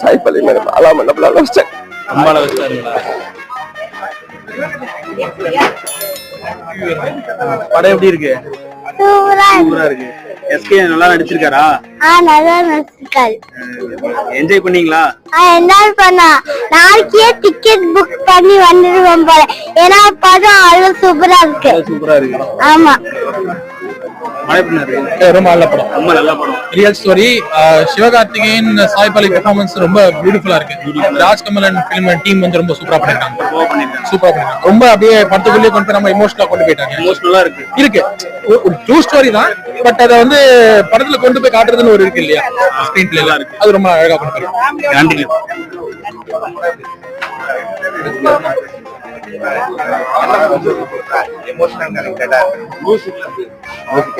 சாய்பலி madam அலாம் நம்மளால வச்சேன் அம்பால வச்சாருங்களா? படம் எப்படி இருக்கு? சூப்பரா இருக்கு. எஸ்கே நல்லா நடிச்சிருக்காரா? நல்லா நடிச்சிருக்காரு. என்ஜாய் பண்ணீங்களா? என்ஜாய் பண்ணா. நாளைக்கே டிக்கெட் புக் பண்ணி வந்துடுவோம் போல. ஏன்னா படம் அவ்வளவு சூப்பரா இருக்கு. சூப்பரா இருக்கு. ஆமா. ரொம்ப நல்ல படம். ரொம்ப நல்ல படம். Real story. சிவகார்த்திகேயன் சாய்பாலி பெர்ஃபார்மன்ஸ் ரொம்ப பியூட்டிஃபுல்லா இருக்கு. ராஜ்கமலன் ஃபிலிம் டீம் வந்து ரொம்ப சூப்பரா பண்ணிருக்காங்க. சூப்பரா பண்ணிருக்காங்க. ரொம்ப அப்படியே படத்துக்குள்ளேயே கொண்டு போய் நம்ம எமோஷனலா கொண்டு போயிட்டாங்க. எமோஷனலா இருக்கு. ஒரு ட்ரூ ஸ்டோரி தான். பட் அதை வந்து படத்துல கொண்டு போய் காட்டுறதுன்னு ஒரு இருக்கு இல்லையா? ஸ்கிரீன் பிளே எல்லாம் இருக்கு. அது ரொம்ப அழகா பண்ணிருக்காங்க. எமோஷனல் கனெக்டடா இருக்கு.